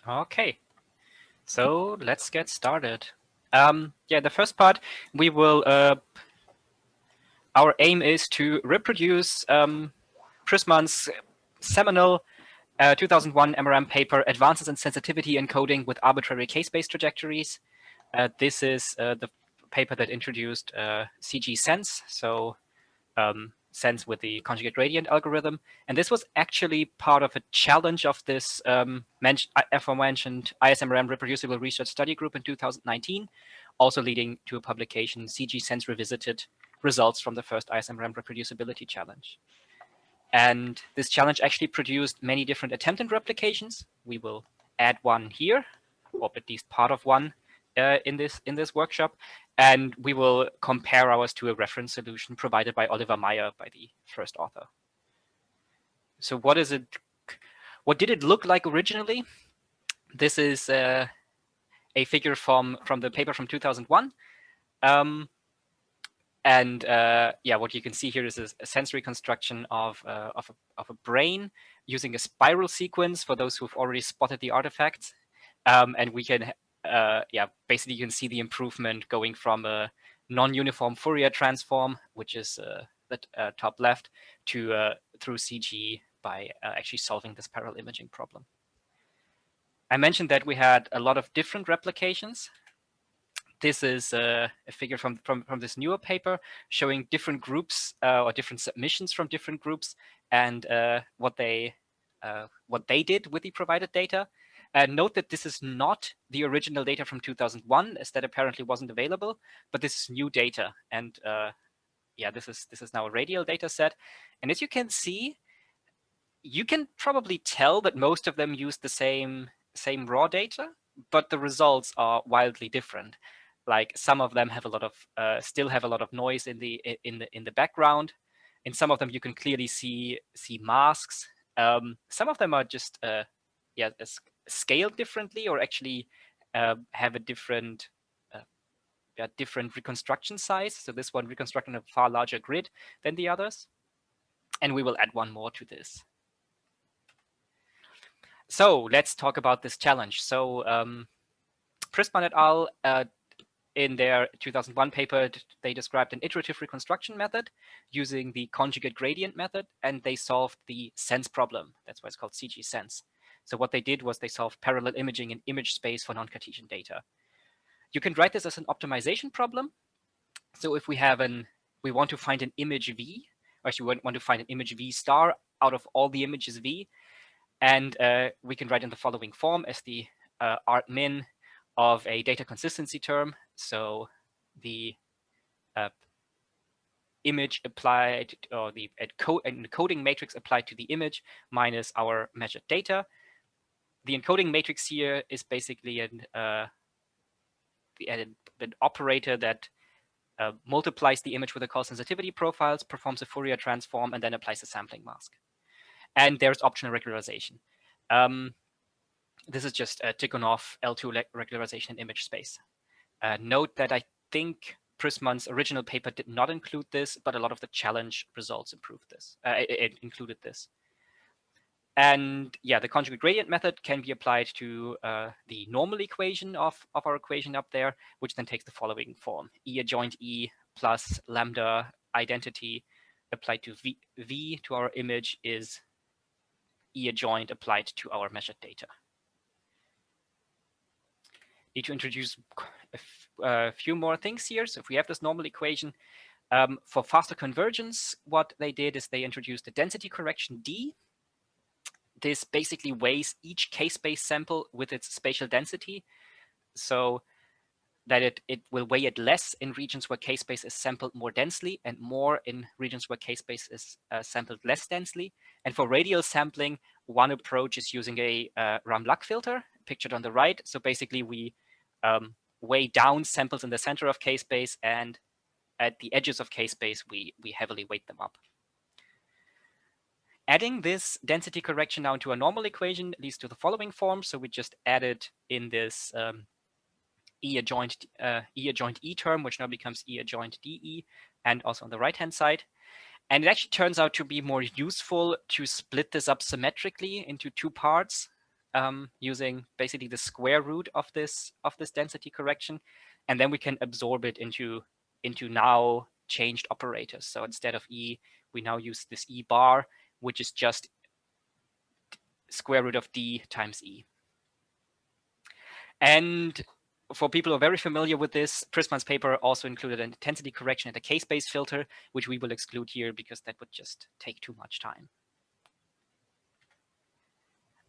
Okay, so let's get started. Yeah, the first part, we will, our aim is to reproduce Prisman's seminal 2001 MRM paper, Advances in Sensitivity Encoding with Arbitrary Case-Based Trajectories. This is the paper that introduced CG sense, so sense with the conjugate gradient algorithm. And this was actually part of a challenge of this aforementioned ISMRM reproducible research study group in 2019, also leading to a publication, CG Sense Revisited, results from the first ISMRM reproducibility challenge. And this challenge actually produced many different attempted replications. We will add one here, or at least part of one in this workshop, and we will compare ours to a reference solution provided by Oliver Meyer, by the first author. So what is it? What did it look like originally? This is a figure from the paper from 2001. And yeah, what you can see here is a sensory construction of a brain using a spiral sequence for those who've already spotted the artifacts. And we can, yeah, basically you can see the improvement going from a non-uniform Fourier transform, which is the top left, to through CG by actually solving this parallel imaging problem. I mentioned that we had a lot of different replications. This is a figure from this newer paper showing different groups or different submissions from different groups and what they did with the provided data. Note that this is not the original data from 2001, as that apparently wasn't available, but this is new data. And yeah, this is now a radial data set. And as you can see, you can probably tell that most of them use the same raw data, but the results are wildly different. Like some of them have a lot of still have a lot of noise in the background. In some of them, you can clearly see masks. Some of them are just yeah, scaled differently, or actually have a different different reconstruction size. So this one reconstructing a far larger grid than the others. And we will add one more to this. So let's talk about this challenge. So Prisman et al. In their 2001 paper, they described an iterative reconstruction method using the conjugate gradient method, and they solved the sense problem. That's why it's called CG sense. So what they did was they solved parallel imaging in image space for non-Cartesian data. You can write this as an optimization problem. So if we want to find an image V, or actually want to find an image V star out of all the images V, and we can write in the following form as the art min of a data consistency term. So the image applied, or the encoding matrix applied to the image minus our measured data. The encoding matrix here is basically an operator that multiplies the image with the call sensitivity profiles, performs a Fourier transform, and then applies a sampling mask. And there's optional regularization. This is just a Tikhonov L2 regularization in image space. Note that I think Prisman's original paper did not include this, but a lot of the challenge results improved this. It included this. And yeah, the conjugate gradient method can be applied to the normal equation of our equation up there, which then takes the following form. E adjoint E plus lambda identity applied to V to our image is E adjoint applied to our measured data. Need to introduce a few more things here. So if we have this normal equation, for faster convergence, what they did is they introduced a density correction D. This basically weighs each case-based sample with its spatial density, so that it will weigh it less in regions where case-space is sampled more densely and more in regions where case-space is sampled less densely. And for radial sampling, one approach is using a Ramluck filter, pictured on the right. So basically we weigh down samples in the center of case-space, and at the edges of case-space, we heavily weight them up. Adding this density correction now into a normal equation leads to the following form. So we just added in this E adjoint E term, which now becomes E adjoint DE, and also on the right-hand side. And it actually turns out to be more useful to split this up symmetrically into two parts. using basically the square root of this density correction, and then we can absorb it into now changed operators. So instead of E, we now use this E bar, which is just square root of D times E. And for people who are very familiar with this, Prisman's paper also included an intensity correction and a k-space filter, which we will exclude here because that would just take too much time.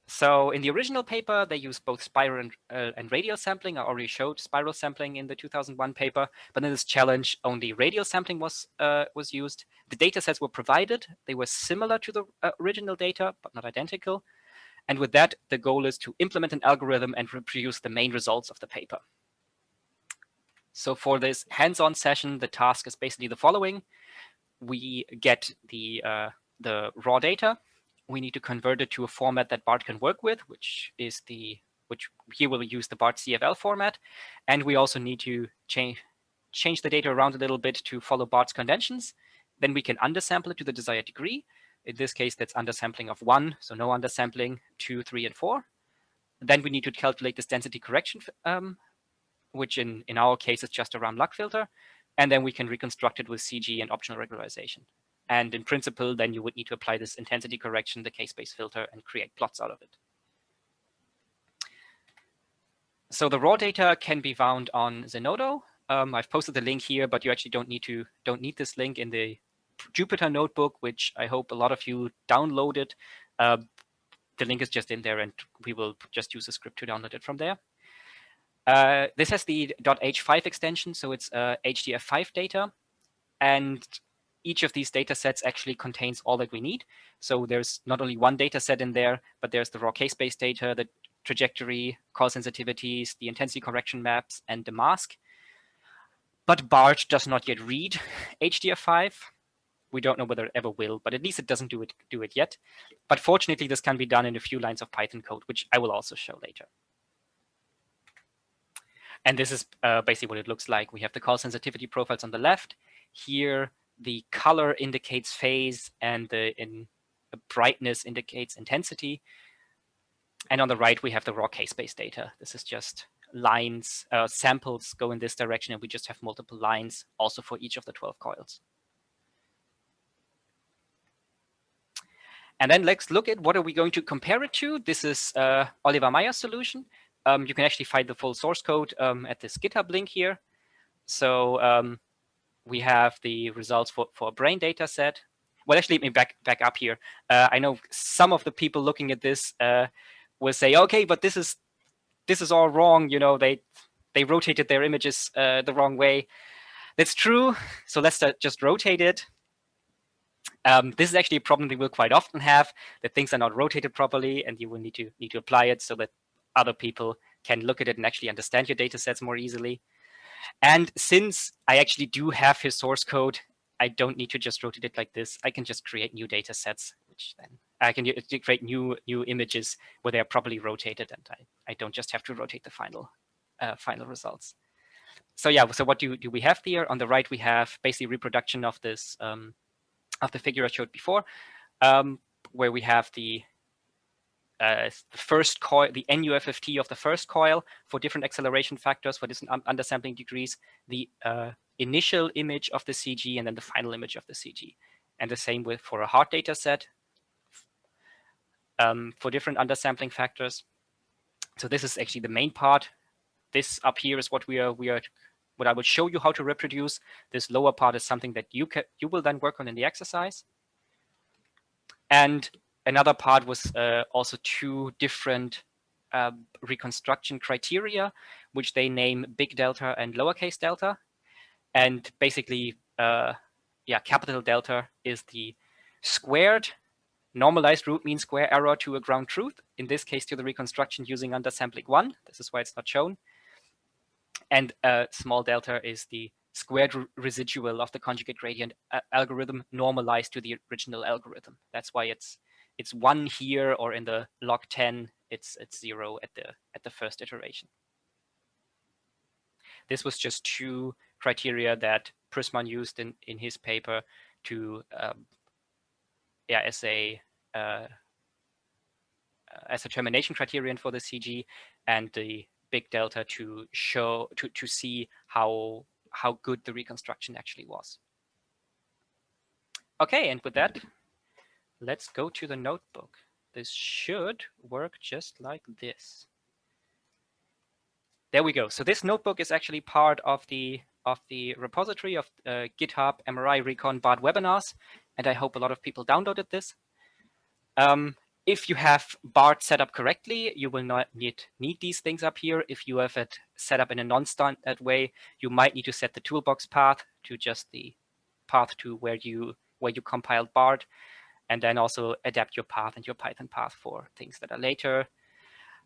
So in the original paper, they used both spiral and radial sampling. I already showed spiral sampling in the 2001 paper, but in this challenge, only radial sampling was used. The data sets were provided. They were similar to the original data, but not identical. And with that, the goal is to implement an algorithm and reproduce the main results of the paper. So for this hands-on session, the task is basically the following. We get the raw data. We need to convert it to a format that BART can work with, which here we'll use the BART CFL format. And we also need to change the data around a little bit to follow BART's conventions. Then we can undersample it to the desired degree. In this case, that's undersampling of 1, so no undersampling, 2, 3, and 4. Then we need to calculate this density correction, which in our case is just a round luck filter. And then we can reconstruct it with CG and optional regularization. And in principle, then you would need to apply this intensity correction, the k-space filter, and create plots out of it. So the raw data can be found on Zenodo. I've posted the link here, but you actually don't need this link in the Jupyter notebook, which I hope a lot of you downloaded. The link is just in there, and we will just use a script to download it from there. This has the .h5 extension, so it's HDF5 data, and each of these data sets actually contains all that we need. So there's not only one data set in there, but there's the raw k-space data, the trajectory, call sensitivities, the intensity correction maps, and the mask. But BART does not yet read HDF5. We don't know whether it ever will, but at least it doesn't do it yet. But fortunately, this can be done in a few lines of Python code, which I will also show later. And this is basically what it looks like. We have the call sensitivity profiles on the left. Here, the color indicates phase, and the brightness indicates intensity. And on the right, we have the raw k-space data. This is just lines, samples go in this direction, and we just have multiple lines also for each of the 12 coils. And then let's look at what are we going to compare it to. This is Oliver Meyer's solution. You can actually find the full source code at this GitHub link here. So we have the results for a brain data set. Well, actually, let me back up here. I know some of the people looking at this will say, okay, but this is all wrong. You know, they rotated their images the wrong way. That's true. So let's just rotate it. This is actually a problem we will quite often have, that things are not rotated properly, and you will need to apply it so that other people can look at it and actually understand your data sets more easily. And since I actually do have his source code, I don't need to just rotate it like this. I can just create new data sets, which then I can create new images where they are properly rotated, and I don't just have to rotate the final results. So yeah, so what do we have here? On the right, we have basically reproduction of this of the figure I showed before, where we have the first coil, the NUFFT of the first coil for different acceleration factors for different undersampling degrees, the initial image of the CG, and then the final image of the CG. And the same for a hard data set for different undersampling factors. So this is actually the main part. This up here is what what I will show you how to reproduce. This lower part is something that you will then work on in the exercise. And another part was also two different reconstruction criteria, which they name big delta and lowercase delta. And basically, capital delta is the squared normalized root mean square error to a ground truth, in this case to the reconstruction using undersampling 1. This is why it's not shown. And small delta is the squared residual of the conjugate gradient algorithm normalized to the original algorithm. That's why it's 1 here, or in the log 10, it's 0 at the first iteration. This was just two criteria that Prisman used in his paper to as a as a termination criterion for the CG, and the big delta to show to see how good the reconstruction actually was. Okay, and with that, let's go to the notebook. This should work just like this. There we go. So this notebook is actually part of the repository of GitHub MRI Recon BART Webinars, and I hope a lot of people downloaded this. If you have BART set up correctly, you will not need these things up here. If you have it set up in a non-standard way, you might need to set the toolbox path to just the path to where you compiled BART, and then also adapt your path and your Python path for things that are later.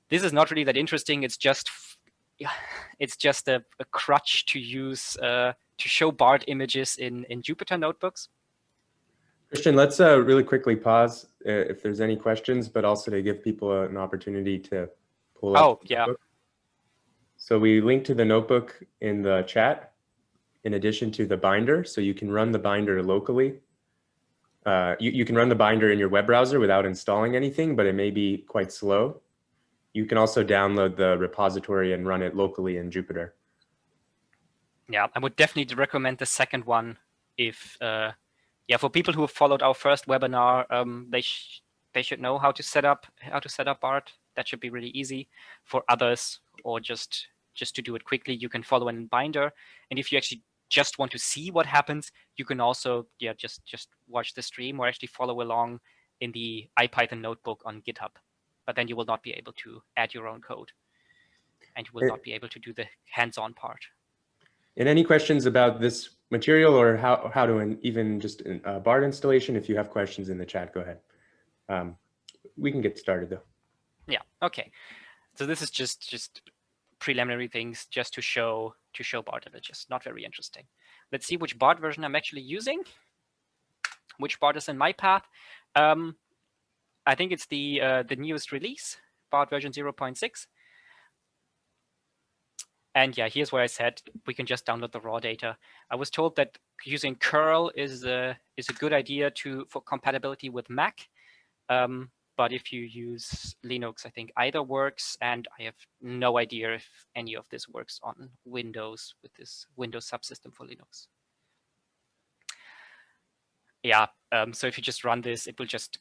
This is not really that interesting. It's just a crutch to use to show BART images in Jupyter notebooks. Christian, let's really quickly pause if there's any questions, but also to give people an opportunity to pull up. Oh, yeah. Notebook. So we link to the notebook in the chat, in addition to the binder. So you can run the binder locally. You can run the binder in your web browser without installing anything, but it may be quite slow. You can also download the repository and run it locally in Jupyter. Yeah, I would definitely recommend the second one if for people who have followed our first webinar, they should know how to set up BART. That should be really easy. For others, or just to do it quickly, you can follow in binder. And if you actually just want to see what happens, you can also just watch the stream or actually follow along in the IPython notebook on GitHub. But then you will not be able to add your own code, and you will not be able to do the hands-on part. And any questions about this material or how to even just BART installation? If you have questions in the chat, go ahead. We can get started though. Yeah. Okay. So this is just preliminary things just to show BART images. Not very interesting. Let's see which BART version I'm actually using. Which BART is in my path? I think it's the newest release, BART version 0.6. And yeah, here's where I said we can just download the raw data. I was told that using curl is a good idea for compatibility with Mac. But if you use Linux, I think either works, and I have no idea if any of this works on Windows with this Windows subsystem for Linux. Yeah, so if you just run this, it will just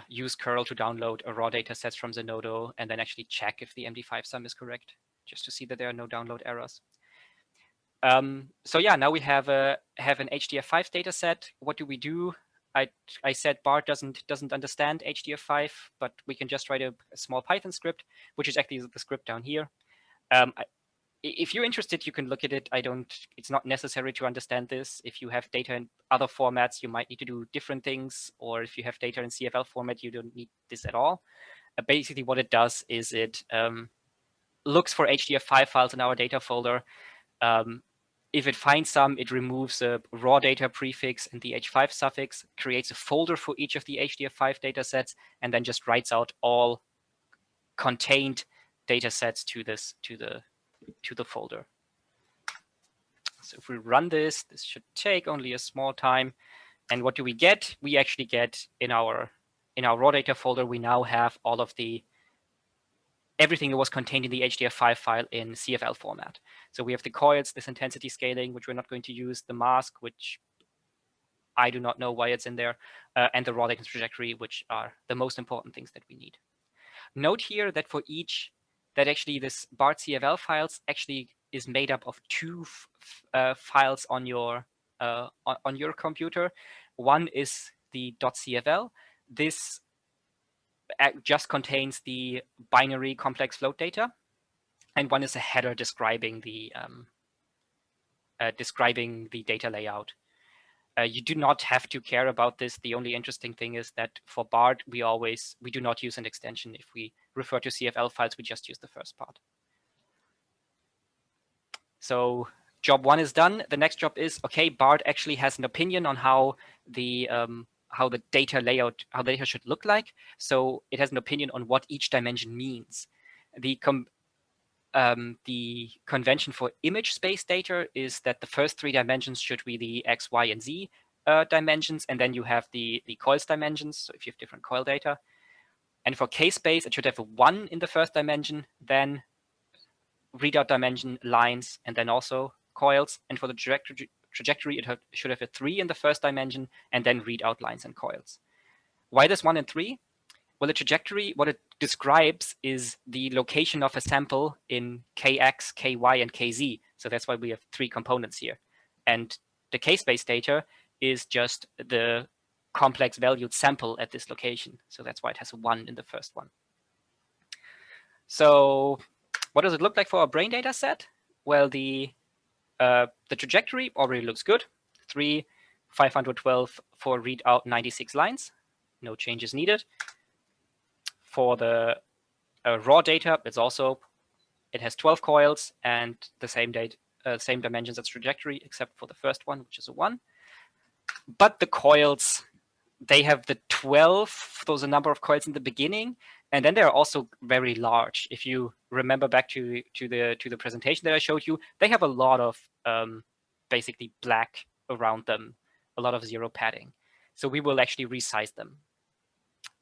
use curl to download a raw data set from Zenodo and then actually check if the MD5 sum is correct, just to see that there are no download errors. So yeah, now we have an HDF5 data set. What do we do? I said BART doesn't understand HDF5, but we can just write a small Python script, which is actually the script down here. If you're interested, you can look at it. It's not necessary to understand this. If you have data in other formats, you might need to do different things. Or if you have data in CFL format, you don't need this at all. Basically, what it does is it looks for HDF5 files in our data folder. If it finds some, it removes a raw data prefix and the H5 suffix, creates a folder for each of the HDF5 data sets, and then just writes out all contained data sets to the folder. So if we run this should take only a small time. And what do we get? We actually get in our raw data folder, we now have all of everything that was contained in the HDF5 file in CFL format. So we have the coils, this intensity scaling, which we're not going to use, the mask, which I do not know why it's in there, and the raw data trajectory, which are the most important things that we need. Note here that for each, that actually this BART CFL files actually is made up of two files on your computer. One is the .cfl. This just contains the binary complex float data, and one is a header describing the data layout. You do not have to care about this. The only interesting thing is that for BART, we do not use an extension. If we refer to CFL files, we just use the first part. So job one is done. The next job is, okay, BART actually has an opinion on how the data layout, how the data should look like. So it has an opinion on what each dimension means. The convention for image space data is that the first three dimensions should be the X, Y, and Z dimensions, and then you have the coils dimensions, so if you have different coil data. And for k-space, it should have a 1 in the first dimension, then readout dimension, lines, and then also coils. And for the trajectory, it should have a 3 in the first dimension, and then readout lines and coils. Why this 1 and 3? Well, the trajectory, what it describes is the location of a sample in kx, ky, and kz. So that's why we have 3 components here. And the k-space data is just the complex valued sample at this location. So that's why it has a 1 in the first one. So what does it look like for our brain data set? Well, the trajectory already looks good. 3, 512 for readout 96 lines. No changes needed. For the raw data, it has 12 coils and the same dimensions as trajectory, except for the first one, which is a 1. But the coils, they have the 12, those are the number of coils in the beginning, and then they're also very large. If you remember back to the presentation that I showed you, they have a lot of basically black around them, a lot of zero padding. So we will actually resize them.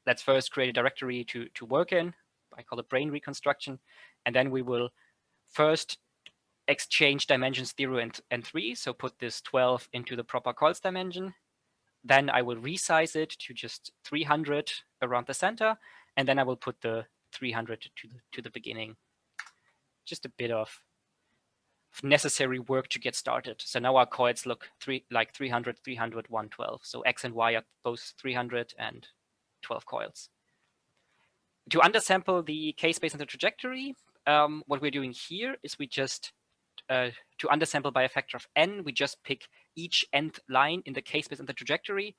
Let's first create a directory to work in. I call it brain reconstruction. And then we will first exchange dimensions 0 and 3. So put this 12 into the proper coils dimension. Then I will resize it to just 300 around the center. And then I will put the 300 to the beginning. Just a bit of necessary work to get started. So now our coils look like 300, 300, 112. So X and Y are both 300 and 12 coils. To undersample the k-space and the trajectory, what we're doing here is we just, to undersample by a factor of n, we just pick each nth line in the k-space and the trajectory.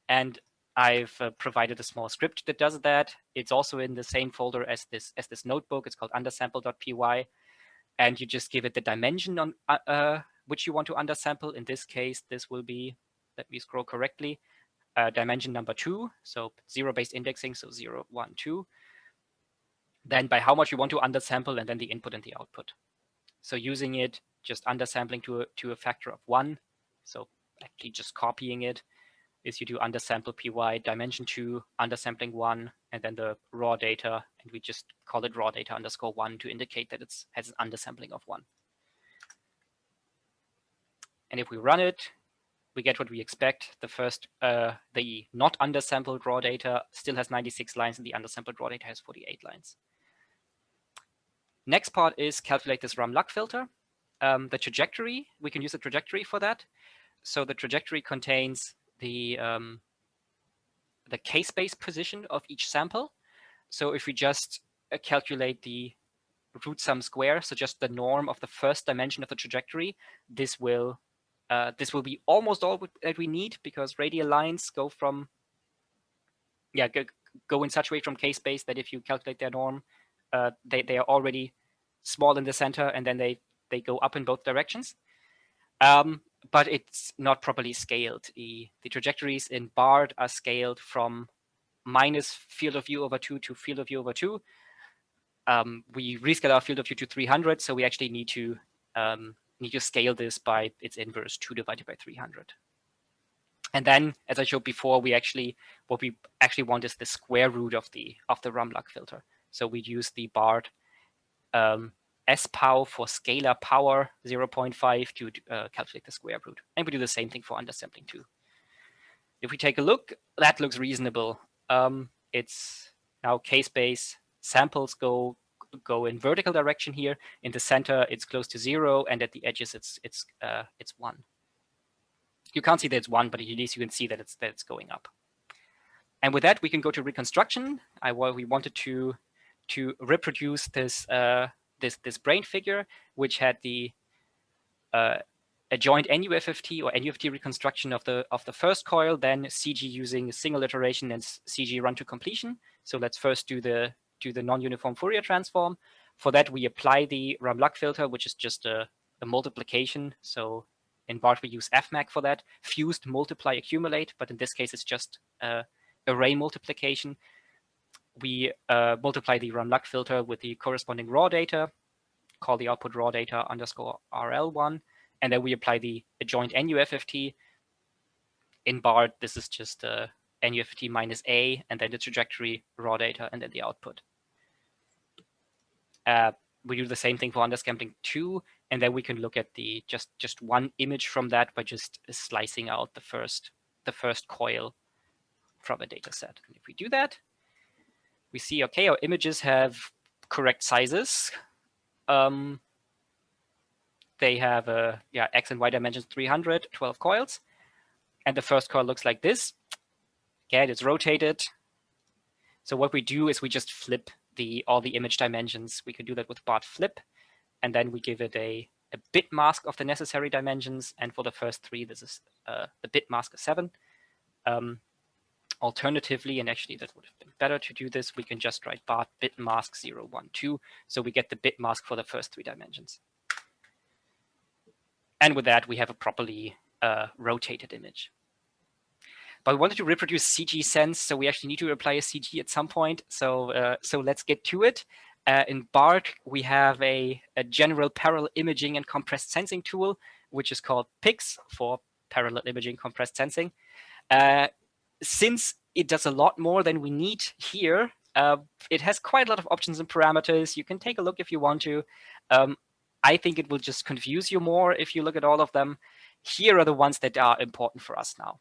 And I've provided a small script that does that. It's also in the same folder as this notebook. It's called undersample.py. And you just give it the dimension on which you want to undersample. In this case, this will be, let me scroll correctly, dimension number 2, so 0-based indexing, so 0, 1, 2. Then by how much you want to undersample, and then the input and the output. So using it, just undersampling to a factor of 1, so actually just copying it, is you do undersample py dimension 2, undersampling 1, and then the raw data, and we just call it raw data underscore 1 to indicate that it has an undersampling of 1. And if we run it, we get what we expect. The first, the not undersampled raw data still has 96 lines, and the undersampled raw data has 48 lines. Next part is calculate this Ram-Luck filter. The trajectory, we can use a trajectory for that. So the trajectory contains the k-space position of each sample. So if we just calculate the root sum square, so just the norm of the first dimension of the trajectory, this will be almost all that we need, because radial lines go from, go in such a way from k-space that if you calculate their norm, they are already small in the center, and then they go up in both directions. But it's not properly scaled. The trajectories in BART are scaled from minus field of view over 2 to field of view over 2. We rescale our field of view to 300, so we actually need to scale this by its inverse, 2 divided by 300. And then, as I showed before, what we actually want is the square root of the Ram-Luck filter. So we use the BART SPow for scalar power 0.5 to calculate the square root. And we do the same thing for undersampling too. If we take a look, that looks reasonable. It's now k-space samples go in vertical direction here. In the center, it's close to 0, and at the edges, it's 1. You can't see that it's 1, but at least you can see that it's going up. And with that, we can go to reconstruction. We wanted to reproduce this this brain figure, which had the a joint NUFFT or NUFT reconstruction of the first coil, then CG using a single iteration and CG run to completion. So let's first do the non-uniform Fourier transform. For that, we apply the Ram-Luck filter, which is just a multiplication. So in BART, we use FMAC for that. Fused, multiply, accumulate. But in this case, it's just array multiplication. We multiply the Ram-Luck filter with the corresponding raw data, call the output raw data underscore RL1, and then we apply the joint NUFFT. In BART, this is just NUFT minus A, and then the trajectory, raw data, and then the output. We do the same thing for undersampling 2, and then we can look at the just one image from that by just slicing out the first coil from a data set. And if we do that, we see, okay, our images have correct sizes. They have X and Y dimensions 300, 12 coils. And the first coil looks like this. Again, it's rotated. So what we do is we just flip all the image dimensions. We can do that with BART flip. And then we give it a bit mask of the necessary dimensions. And for the first 3, this is the bit mask of 7. Alternatively, and actually that would have been better to do this, we can just write BART bit mask 0, 1, 2. So we get the bit mask for the first 3 dimensions. And with that, we have a properly rotated image. But we wanted to reproduce CG sense, so we actually need to apply a CG at some point. So let's get to it. In BART, we have a general parallel imaging and compressed sensing tool, which is called PIX for parallel imaging compressed sensing. Since it does a lot more than we need here, it has quite a lot of options and parameters. You can take a look if you want to. I think it will just confuse you more if you look at all of them. Here are the ones that are important for us now.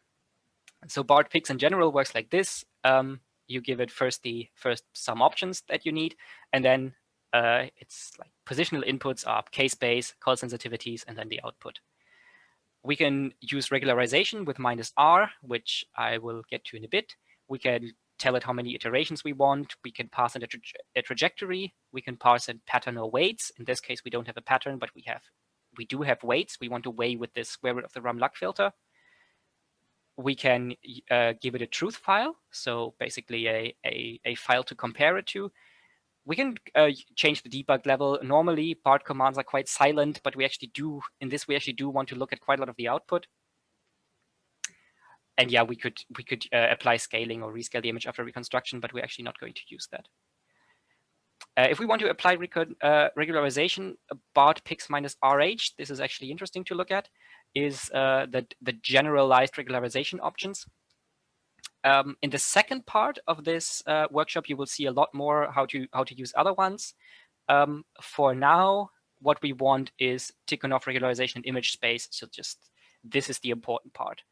So BART PIX in general works like this. You give it first some options that you need, and then it's like positional inputs are k-space, call sensitivities, and then the output. We can use regularization with -r, which I will get to in a bit. We can tell it how many iterations we want. We can pass in a trajectory. We can pass in pattern or weights. In this case, we don't have a pattern, but we do have weights. We want to weigh with the square root of the Ram-Luck filter. We can give it a truth file, so basically a file to compare it to. We can change the debug level. Normally, BART commands are quite silent, but we actually do want to look at quite a lot of the output. And yeah, we could apply scaling or rescale the image after reconstruction, but we're actually not going to use that. If we want to apply regularization, BART PIX -RH, this is actually interesting to look at, is the generalized regularization options. In the second part of this workshop, you will see a lot more how to use other ones. For now, what we want is Tikhonov regularization in image space. So just this is the important part.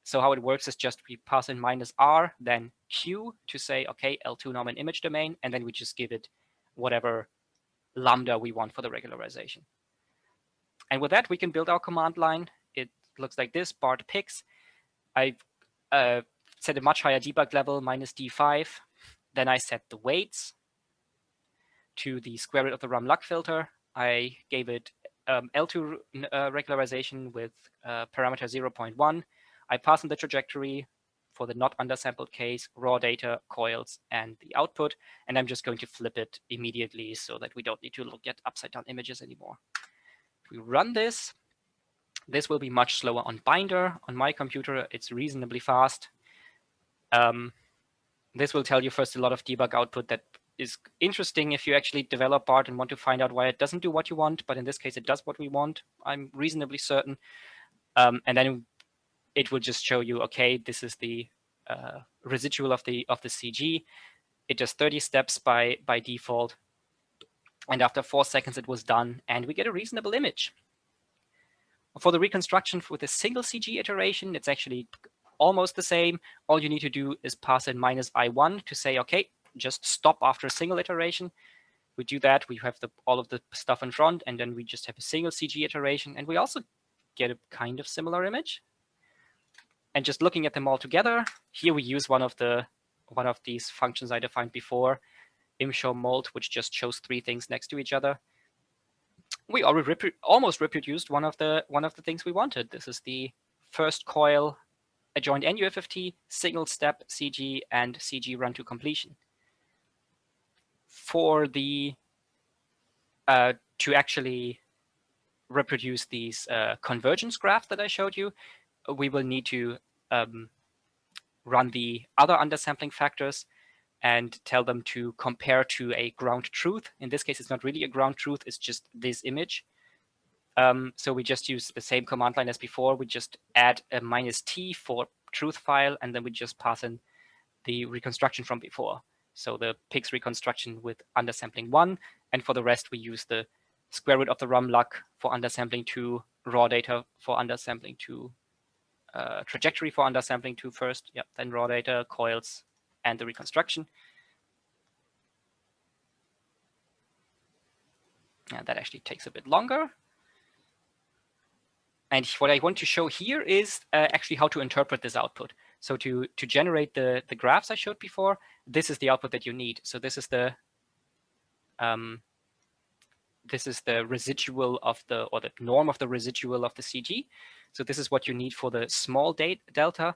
So how it works is just we pass in -r, then q to say, okay, L2 norm in image domain, and then we just give it whatever lambda we want for the regularization. And with that, we can build our command line. It looks like this, BART PIX. I set a much higher debug level, -D5. Then I set the weights to the square root of the Ram-Luck filter. I gave it L2 regularization with parameter 0.1. I pass in the trajectory for the not undersampled case, raw data, coils, and the output. And I'm just going to flip it immediately so that we don't need to look at upside down images anymore. If we run this, this will be much slower on Binder. On my computer, it's reasonably fast. This will tell you first a lot of debug output that is interesting if you actually develop BART and want to find out why it doesn't do what you want. But in this case, it does what we want. I'm reasonably certain. And then it will just show you, okay, this is the residual of the CG. It does 30 steps by default. And after 4 seconds, it was done. And we get a reasonable image. For the reconstruction with a single CG iteration, it's actually almost the same. All you need to do is pass in -I1 to say, okay, just stop after a single iteration. We do that. We have all of the stuff in front, and then we just have a single CG iteration. And we also get a kind of similar image. And just looking at them all together, here we use one of these functions I defined before, imShowMold, which just shows 3 things next to each other. We already almost reproduced one of the things we wanted. This is the first coil, adjoint NUFFT, single step CG, and CG run to completion. For the to actually reproduce these convergence graphs that I showed you, we will need to run the other undersampling factors and tell them to compare to a ground truth. In this case, it's not really a ground truth, it's just this image. So we just use the same command line as before. We just add a -t for truth file, and then we just pass in the reconstruction from before. So the PIX reconstruction with undersampling 1, and for the rest we use the square root of the RUM-LUC for undersampling 2, raw data for undersampling 2, trajectory for undersampling 2 first, then raw data, coils, and the reconstruction. And that actually takes a bit longer. And what I want to show here is actually how to interpret this output. So to generate the graphs I showed before, this is the output that you need. So this is the residual of the norm of the residual of the CG. So this is what you need for the small delta,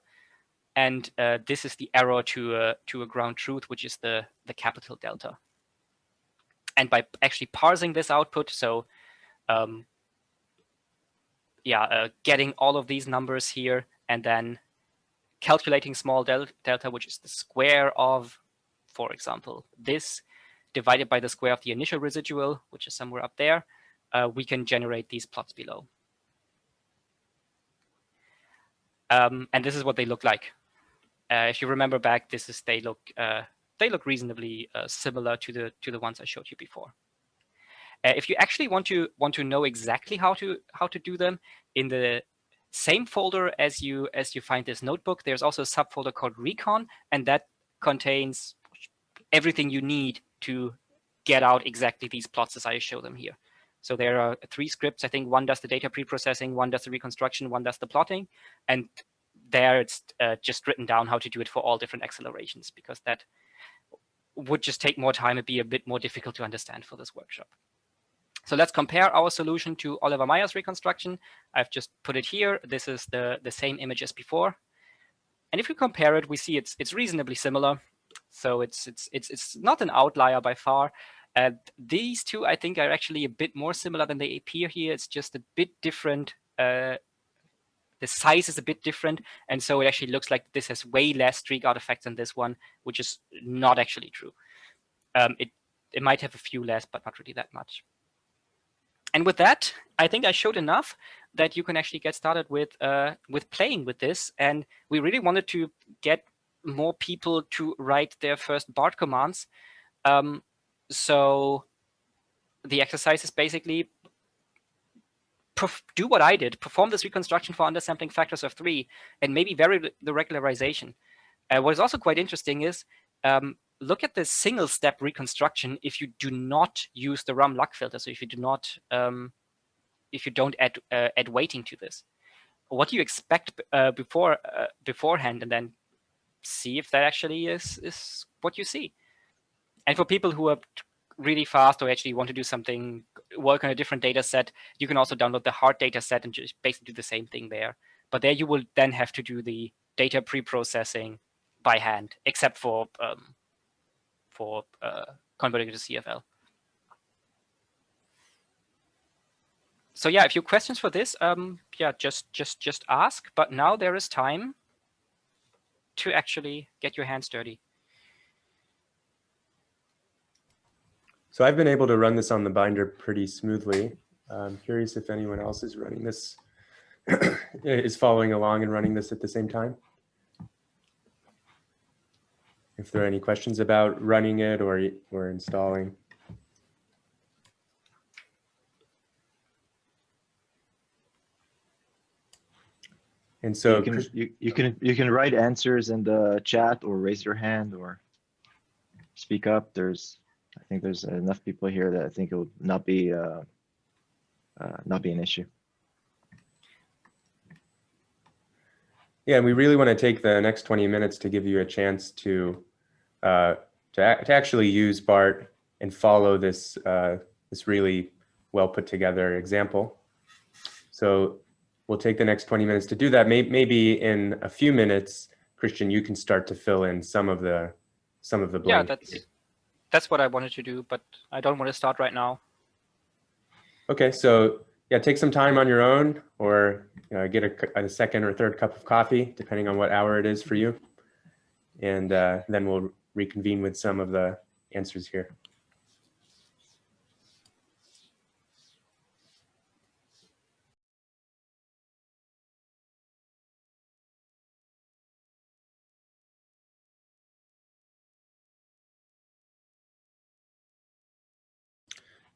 and this is the error to a ground truth, which is the capital delta. And by actually parsing this output, so getting all of these numbers here and then calculating small delta, which is the square of, for example, this divided by the square of the initial residual, which is somewhere up there, we can generate these plots below. And this is what they look like. If you remember back, they look reasonably similar to the ones I showed you before. If you actually want to know exactly how to do them, in the same folder as you find this notebook, there's also a subfolder called Recon, and that contains everything you need to get out exactly these plots as I show them here. So there are 3 scripts. I think one does the data preprocessing, one does the reconstruction, one does the plotting, and there it's just written down how to do it for all different accelerations, because that would just take more time and be a bit more difficult to understand for this workshop. So let's compare our solution to Oliver Meyer's reconstruction. I've just put it here. This is the same image as before. And if we compare it, we see it's reasonably similar. So it's not an outlier by far. These two, I think, are actually a bit more similar than they appear here. It's just a bit different. The size is a bit different. And so it actually looks like this has way less streak artifacts than this one, which is not actually true. It might have a few less, but not really that much. And with that, I think I showed enough that you can actually get started with playing with this. And we really wanted to get more people to write their first BART commands. So the exercise is basically do what I did, perform this reconstruction for undersampling factors of 3, and maybe vary the regularization. What is also quite interesting is look at the single step reconstruction if you do not use the RUM-LUC filter. So if you do not, if you don't add weighting to this, what do you expect beforehand, and then see if that actually is what you see. And for people who are really fast or actually want to do something, work on a different data set, you can also download the hard data set and just basically do the same thing there. But there you will then have to do the data pre-processing by hand, except for converting it to CFL. So yeah, if you have questions for this, yeah, just ask. But now there is time to actually get your hands dirty. So I've been able to run this on the binder pretty smoothly. I'm curious if anyone else is running this, is following along and running this at the same time. If there are any questions about running it or installing. And so you can write answers in the chat or raise your hand or speak up. I think there's enough people here that I think it will not be an issue. Yeah, and we really want to take the next 20 minutes to give you a chance to actually use BART and follow this this really well put together example. So we'll take the next 20 minutes to do that. Maybe in a few minutes, Christian, you can start to fill in some of the blanks. Yeah, that's what I wanted to do, but I don't want to start right now. Okay, so yeah, take some time on your own, or get a second or third cup of coffee, depending on what hour it is for you. And then we'll reconvene with some of the answers here.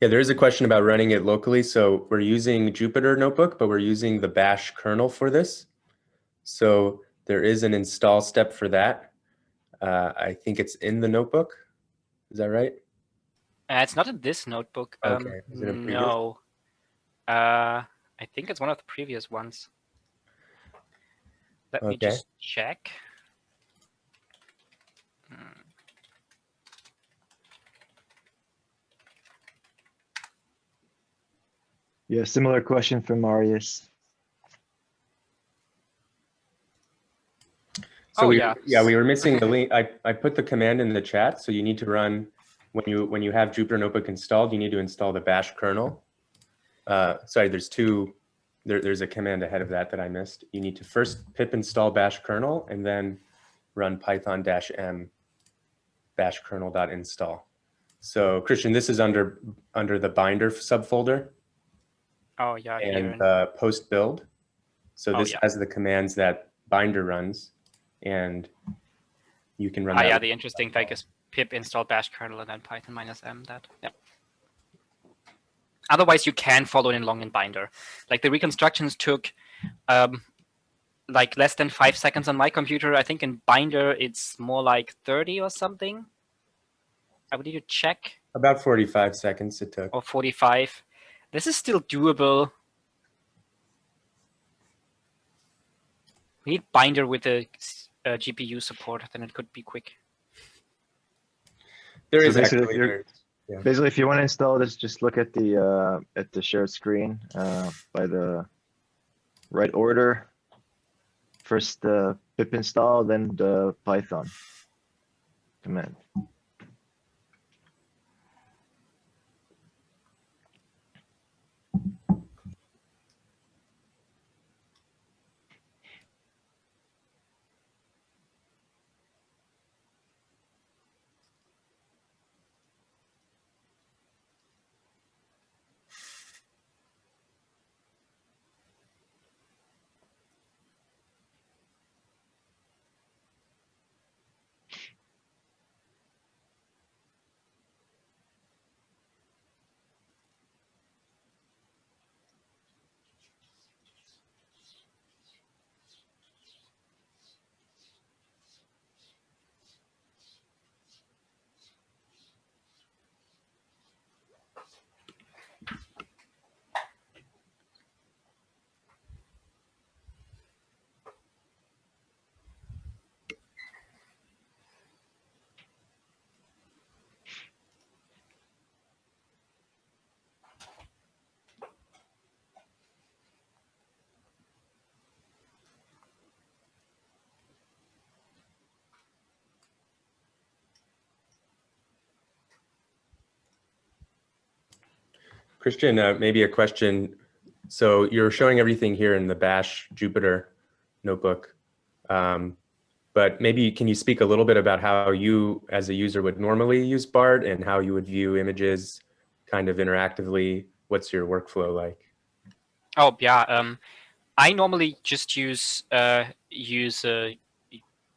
Yeah, there is a question about running it locally. So we're using Jupyter Notebook, but we're using the bash kernel for this. So there is an install step for that. I think it's in the notebook. Is that right? It's not in this notebook. Okay. Is it a previous? No. I think it's one of the previous ones. Let me just check. Yeah, similar question from Marius. So we were missing the link. I put the command in the chat. So you need to run when you have Jupyter Notebook installed, you need to install the bash kernel. Sorry, there's a command ahead of that I missed. You need to first pip install bash kernel and then run python-m bash kernel.install. So Christian, this is under the binder subfolder. Oh yeah, and post build. So this has the commands that binder runs, and you can run. Yeah, the interesting thing is pip install bash kernel and then python -m that. Yeah. Otherwise, you can follow it along in binder. Like the reconstructions took like less than 5 seconds on my computer. I think in binder it's more like 30 or something. I would need to check. About 45 seconds it took. Or 45. This is still doable. We need binder with the GPU support, then it could be quick. There is actually. Basically, if you want to install this, just look at the shared screen by the right order. First the pip install, then the Python command. Christian, maybe a question. So you're showing everything here in the bash Jupyter notebook, but maybe can you speak a little bit about how you as a user would normally use BART and how you would view images kind of interactively? What's your workflow like? Oh yeah, I normally just use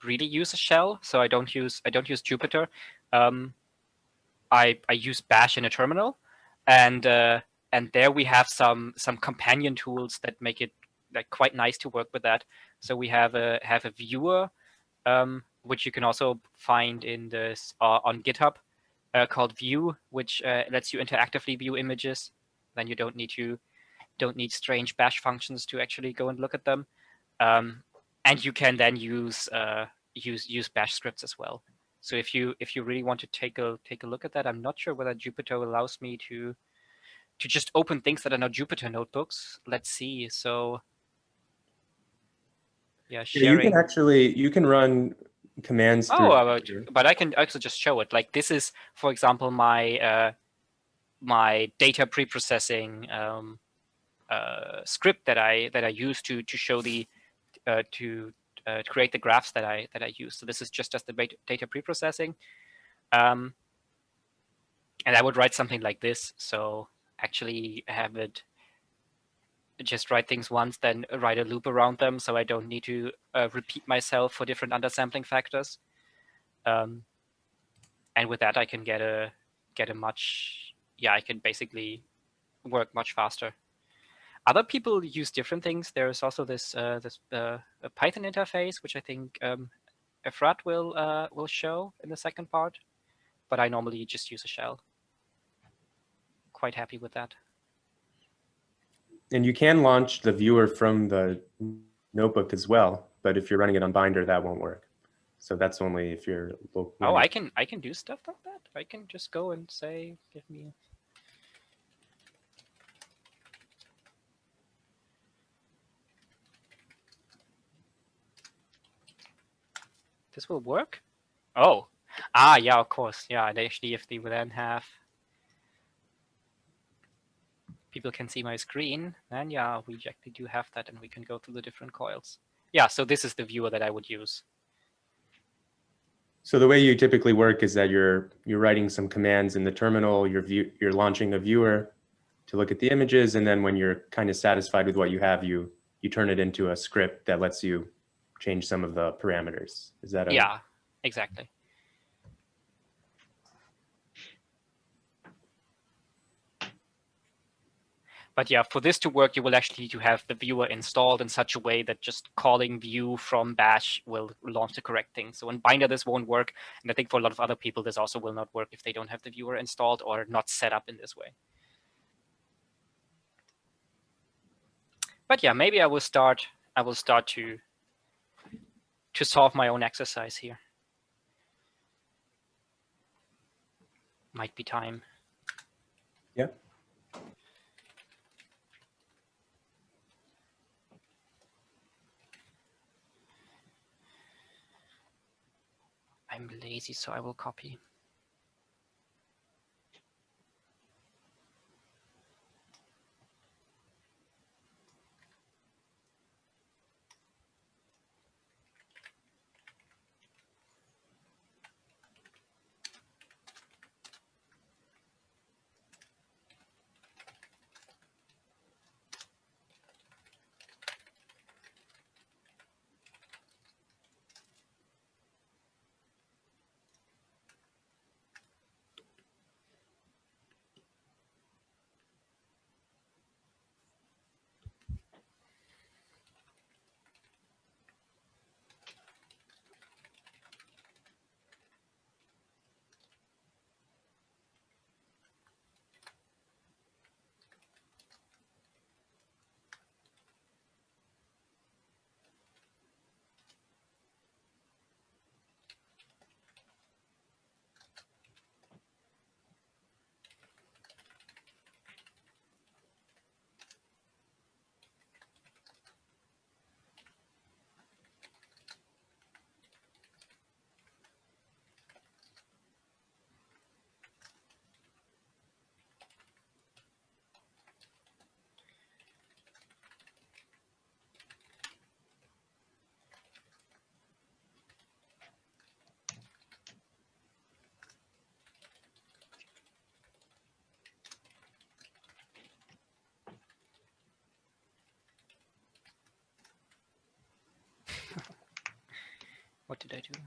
really use a shell, so I don't use Jupyter. I use bash in a terminal, and there we have some companion tools that make it like quite nice to work with that. So we have a viewer, which you can also find in this on GitHub, called View, which lets you interactively view images. Then you don't need strange bash functions to actually go and look at them, and you can then use bash scripts as well. So if you really want to take a look at that, I'm not sure whether Jupyter allows me to just open things that are not Jupyter notebooks. Let's see. So yeah, sharing. You can run commands. But I can also just show it. Like this is, for example, my my data preprocessing script that I use to show the to create the graphs that I use. So this is just the data preprocessing, and I would write something like this. So actually have it just write things once, then write a loop around them, so I don't need to repeat myself for different undersampling factors. And with that, I can get a much yeah, I can basically work much faster. Other people use different things. There's also this a Python interface, which I think Efrat will show in the second part. But I normally just use a shell. Quite happy with that. And you can launch the viewer from the notebook as well, but if you're running it on Binder, that won't work. So that's only if you're local. Oh, I can do stuff like that. I can just go and say, give me. This will work? Oh, yeah, of course. Yeah, and actually, if they would then have people can see my screen, then yeah, we actually do have that, and we can go through the different coils. Yeah, so this is the viewer that I would use. So the way you typically work is that you're writing some commands in the terminal, you're launching a viewer to look at the images, and then when you're kind of satisfied with what you have, you turn it into a script that lets you change some of the parameters. Is that Yeah, exactly. But yeah, for this to work, you will actually need to have the viewer installed in such a way that just calling view from bash will launch the correct thing. So in Binder, this won't work. And I think for a lot of other people, this also will not work if they don't have the viewer installed or not set up in this way. But yeah, maybe I will start to solve my own exercise here. Might be time. Yeah. I'm lazy, so I will copy. What did I do?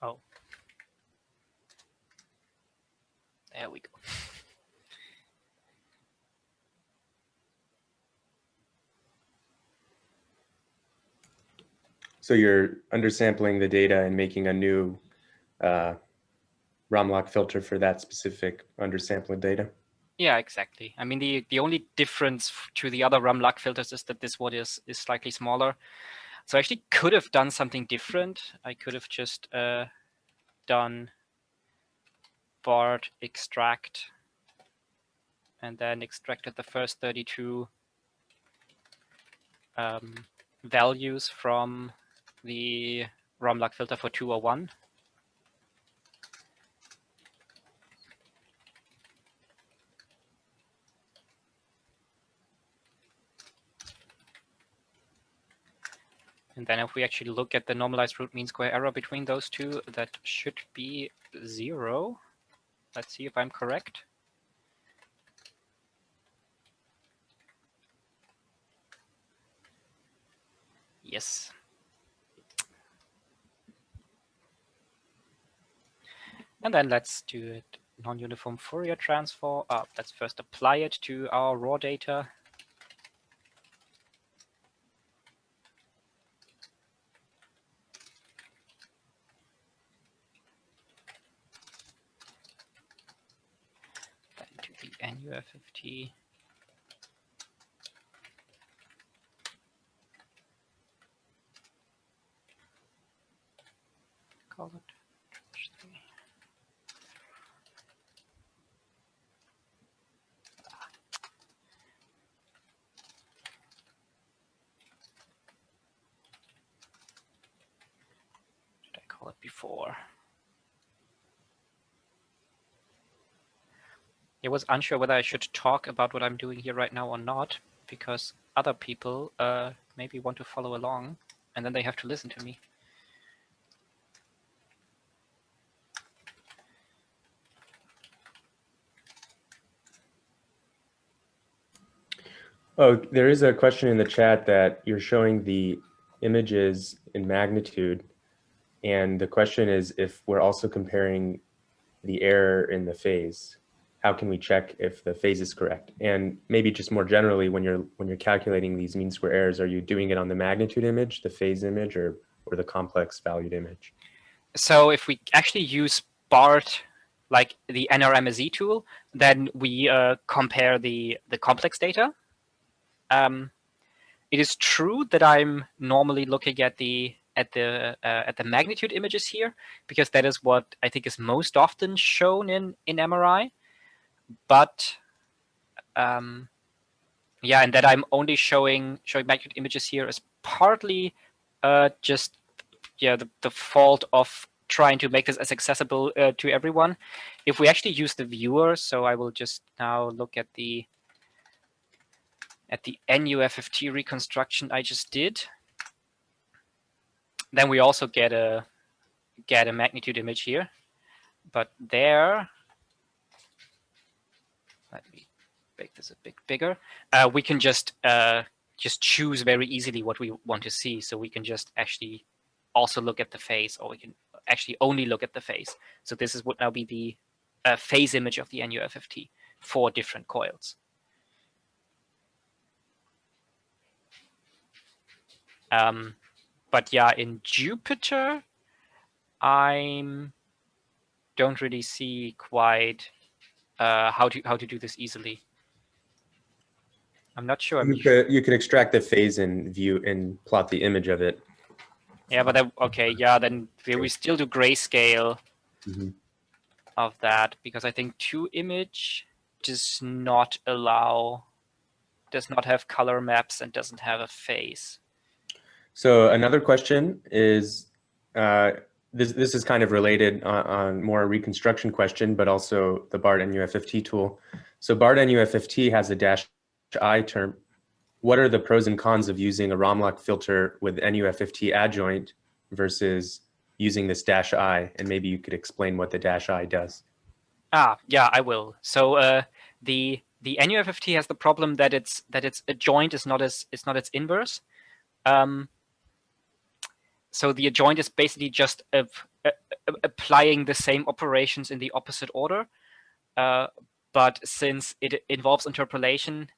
Oh, there we go. So you're undersampling the data and making a new Romlock filter for that specific undersampled data. Yeah, exactly. I mean, the only difference to the other Rumlock filters is that this one is slightly smaller. So I actually could have done something different. I could have just done BART extract and then extracted the first 32 values from the Rumlock filter for 201. And then if we actually look at the normalized root mean square error between those two, that should be 0. Let's see if I'm correct. Yes. And then let's do it non-uniform Fourier transform. Let's first apply it to our raw data. Then to the NUFFT. Call it. Did I call it before? I was unsure whether I should talk about what I'm doing here right now or not, because other people maybe want to follow along, and then they have to listen to me. Oh, there is a question in the chat that you're showing the images in magnitude. And the question is if we're also comparing the error in the phase, how can we check if the phase is correct? And maybe just more generally, when you're calculating these mean square errors, are you doing it on the magnitude image, the phase image, or the complex valued image? So if we actually use BART, like the NRMSE tool, then we compare the complex data. It is true that I'm normally looking at the magnitude images here, because that is what I think is most often shown in MRI. But yeah, and that I'm only showing magnitude images here is partly just the fault of trying to make this as accessible to everyone. If we actually use the viewer, so I will just now look at the NUFFT reconstruction I just did, then we also get a magnitude image here. But there, let me make this a bit bigger. We can just choose very easily what we want to see. So we can just actually also look at the phase, or we can actually only look at the phase. So this would now be the phase image of the NUFFT for different coils. But yeah, in Jupyter, I don't really see quite how to do this easily. I'm not sure. You could extract the phase and view and plot the image of it. Yeah, but then, okay, yeah, then we still do grayscale of that, because I think 2image does not have color maps and doesn't have a phase. So another question is, this is kind of related on more a reconstruction question, but also the BART NUFFT tool. So BART NUFFT has a -I term. What are the pros and cons of using a Romlock filter with NUFFT adjoint versus using this -I? And maybe you could explain what the -I does. Yeah, I will. So the NUFFT has the problem that its adjoint is not its inverse. So the adjoint is basically just applying the same operations in the opposite order. But since it involves interpolation,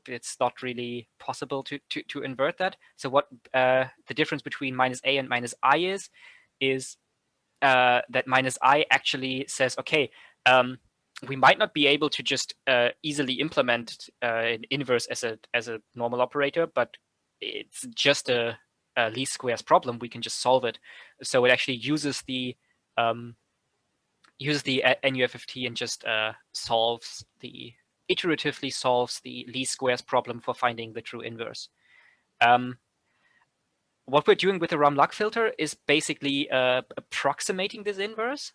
it's not really possible to invert that. So what the difference between -A and -I is that minus I actually says, okay, we might not be able to just easily implement an inverse as a normal operator, but it's just a least squares problem. We can just solve it. So it actually uses the NUFFT and just iteratively solves the least squares problem for finding the true inverse. What we're doing with the Rum-Luck filter is basically approximating this inverse.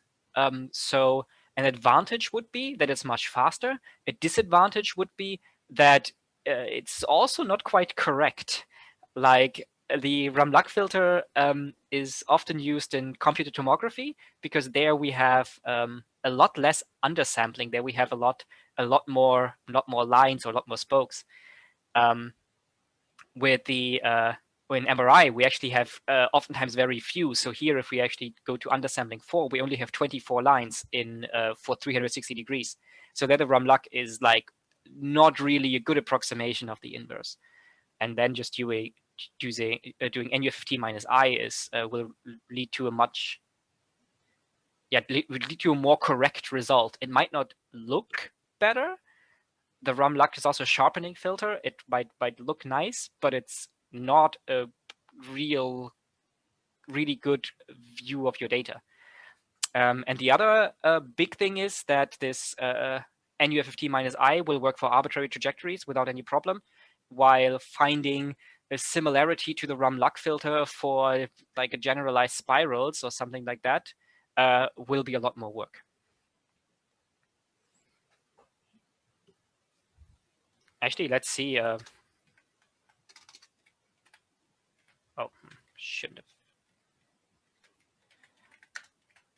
So an advantage would be that it's much faster. A disadvantage would be that it's also not quite correct. Like the Rum-Luck filter is often used in computed tomography because there we have a lot less undersampling. There we have a lot more lines or a lot more spokes. With the in MRI, we actually have oftentimes very few. So here, if we actually go to undersampling 4, we only have 24 lines in for 360 degrees. So that the Rum-Luck is like not really a good approximation of the inverse. And then just doing NUFFT minus I will lead to a lead to a more correct result. It might not look better. The Rum-Luck is also a sharpening filter. It might look nice, but it's not a really good view of your data. And the other big thing is that this NUFFT minus I will work for arbitrary trajectories without any problem, while finding a similarity to the Rum-Luck filter for like a generalized spirals or something like that will be a lot more work. Actually, let's see. Oh, shouldn't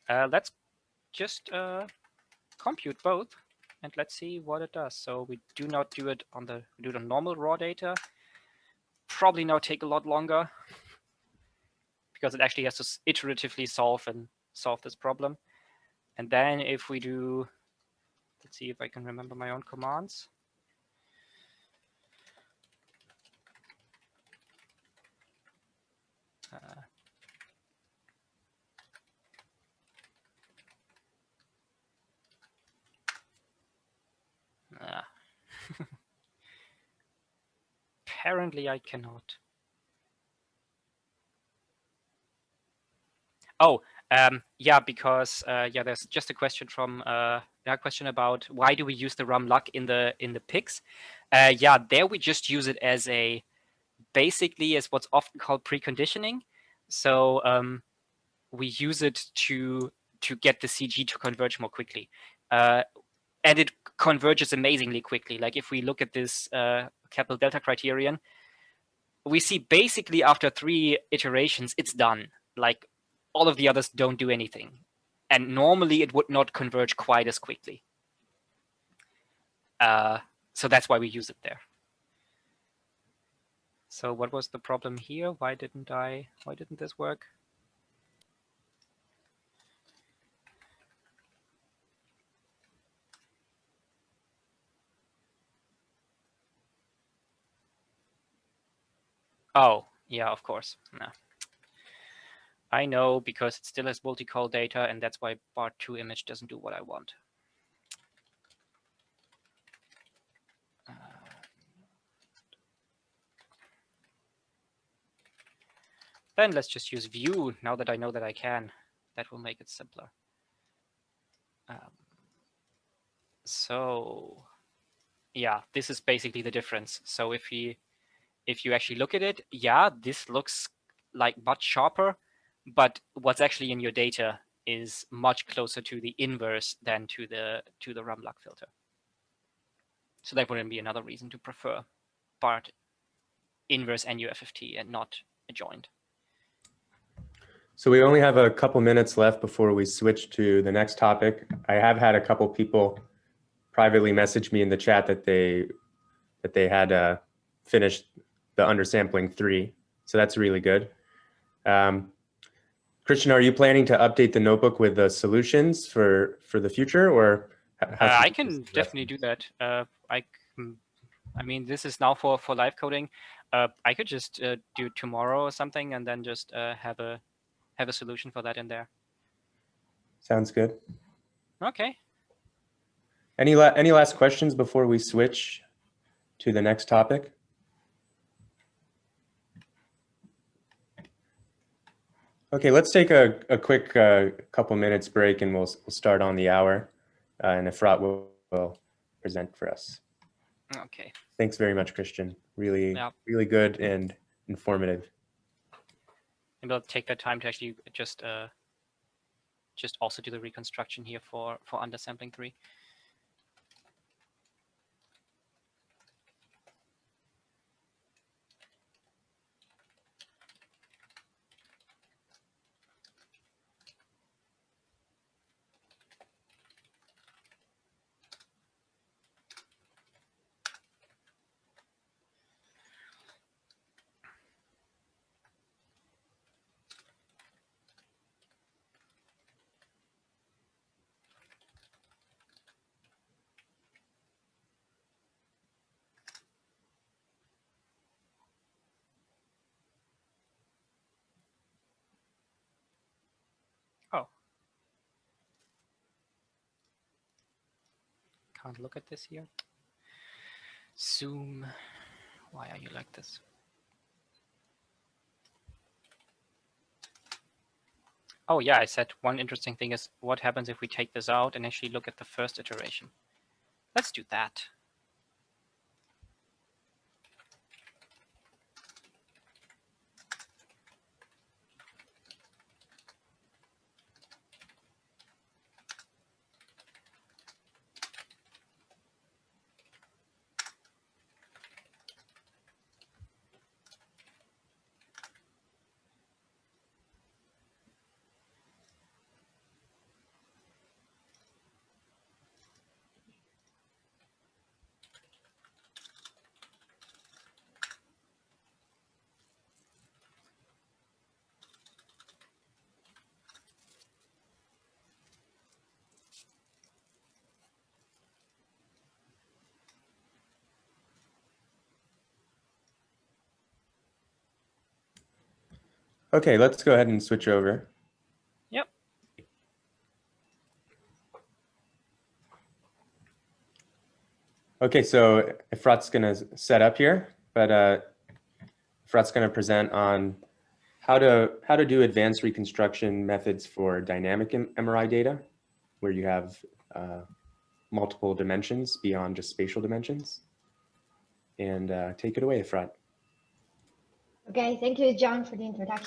have. Let's just compute both, and let's see what it does. So we do not do it on the normal raw data. Probably now take a lot longer because it actually has to iteratively solve this problem. And then if we do, let's see if I can remember my own commands. Apparently I cannot. Oh, yeah, because there's just a question from question about why do we use the Rum-Luck in the pics? There we just use it as basically as what's often called preconditioning. So we use it to get the CG to converge more quickly, and it converges amazingly quickly. Like if we look at this capital delta criterion, we see basically after 3 iterations it's done. Like all of the others don't do anything, and normally it would not converge quite as quickly. So that's why we use it there. So what was the problem here? Why didn't this work? Oh, yeah, of course. No. I know, because it still has multi-call data, and that's why BART2 image doesn't do what I want. Then let's just use view now that I know that I can. That will make it simpler. So yeah, this is basically the difference. So if you actually look at it, yeah, this looks like much sharper, but what's actually in your data is much closer to the inverse than to the Rum-Luck filter. So that wouldn't be another reason to prefer BART inverse NUFFT and not adjoined. So we only have a couple minutes left before we switch to the next topic. I have had a couple people privately message me in the chat that they had finished the undersampling 3. So that's really good. Christian, are you planning to update the notebook with the solutions for the future, or I can definitely do that. I mean, this is now for live coding. I could just do tomorrow or something, and then just have a solution for that in there. Sounds good. Okay. Any last questions before we switch to the next topic? Okay, let's take a quick couple minutes break and we'll start on the hour. And Efrat will present for us. Okay. Thanks very much, Christian. Really, Yeah. really good and informative. Maybe I'll take that time to actually just also do the reconstruction here for undersampling 3. Oh. Can't look at this here. Zoom. Why are you like this? Oh yeah, I said one interesting thing is what happens if we take this out and actually look at the first iteration. Let's do that. Okay, let's go ahead and switch over. Yep. Okay, so Efrat's going to set up here, but Efrat's going to present on how to do advanced reconstruction methods for dynamic MRI data, where you have multiple dimensions beyond just spatial dimensions. And take it away, Efrat. Okay, thank you, John, for the introduction.